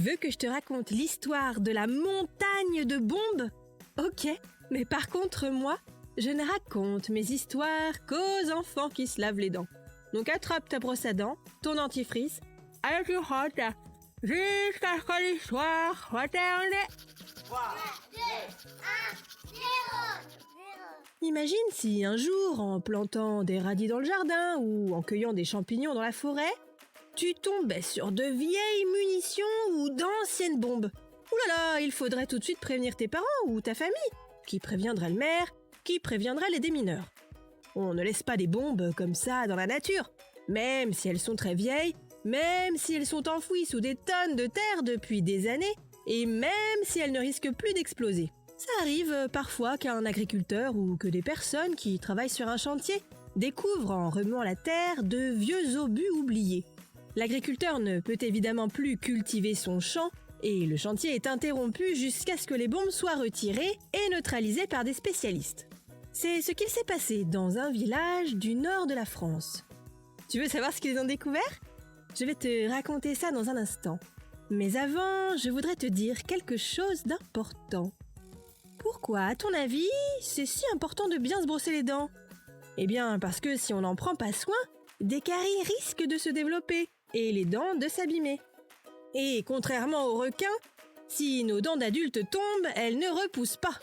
veux que je te raconte l'histoire de la montagne de bombes? Ok, mais par contre, moi, je ne raconte mes histoires qu'aux enfants qui se lavent les dents. Donc attrape ta brosse à dents, ton dentifrice, allez tu rentres, jusqu'à ce que l'histoire soit terminée. 3, 2, 1, 0. Imagine si un jour, en plantant des radis dans le jardin ou en cueillant des champignons dans la forêt, tu tombais sur de vieilles munitions ou d'anciennes bombes. Ouh là là, il faudrait tout de suite prévenir tes parents ou ta famille. Qui préviendrait le maire? Qui préviendrait les démineurs? On ne laisse pas des bombes comme ça dans la nature, même si elles sont très vieilles, même si elles sont enfouies sous des tonnes de terre depuis des années, et même si elles ne risquent plus d'exploser. Ça arrive parfois qu'un agriculteur ou que des personnes qui travaillent sur un chantier découvrent en remuant la terre de vieux obus oubliés. L'agriculteur ne peut évidemment plus cultiver son champ et le chantier est interrompu jusqu'à ce que les bombes soient retirées et neutralisées par des spécialistes. C'est ce qu'il s'est passé dans un village du nord de la France. Tu veux savoir ce qu'ils ont découvert? Je vais te raconter ça dans un instant. Mais avant, je voudrais te dire quelque chose d'important. Pourquoi, à ton avis, c'est si important de bien se brosser les dents? Eh bien, parce que si on n'en prend pas soin, des caries risquent de se développer et les dents de s'abîmer. Et contrairement aux requins, si nos dents d'adultes tombent, elles ne repoussent pas.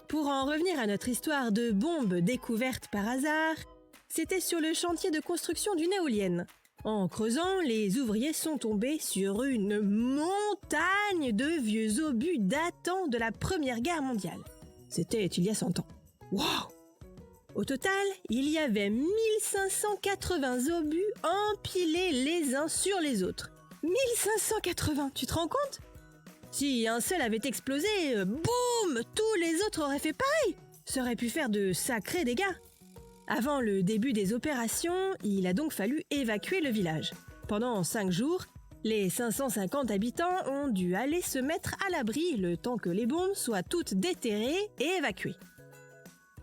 Pour en revenir à notre histoire de bombes découvertes par hasard, c'était sur le chantier de construction d'une éolienne. En creusant, les ouvriers sont tombés sur une montagne de vieux obus datant de la Première Guerre mondiale. C'était il y a 100 ans. Waouh! Au total, il y avait 1580 obus empilés les uns sur les autres. 1580, tu te rends compte? Si un seul avait explosé, boum, tous les autres auraient fait pareil. Ça aurait pu faire de sacrés dégâts. Avant le début des opérations, il a donc fallu évacuer le village. Pendant 5 jours, les 550 habitants ont dû aller se mettre à l'abri le temps que les bombes soient toutes déterrées et évacuées.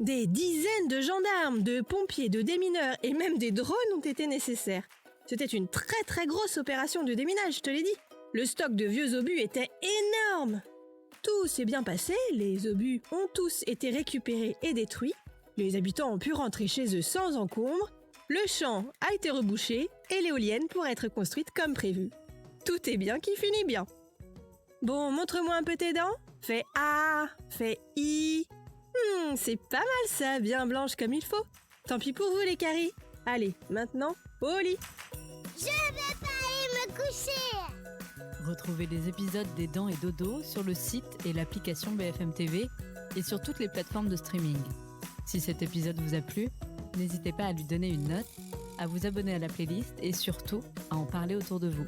Des dizaines de gendarmes, de pompiers, de démineurs et même des drones ont été nécessaires. C'était une très très grosse opération de déminage, je te l'ai dit. Le stock de vieux obus était énorme. Tout s'est bien passé, les obus ont tous été récupérés et détruits. Les habitants ont pu rentrer chez eux sans encombre, le champ a été rebouché et l'éolienne pourra être construite comme prévu. Tout est bien qui finit bien. Bon, montre-moi un peu tes dents. Fais A, fais I. C'est pas mal ça, bien blanche comme il faut. Tant pis pour vous les caries. Allez, maintenant, au lit. Je vais pas aller me coucher. Retrouvez les épisodes des Dents et Dodo sur le site et l'application BFM TV et sur toutes les plateformes de streaming. Si cet épisode vous a plu, n'hésitez pas à lui donner une note, à vous abonner à la playlist et surtout à en parler autour de vous.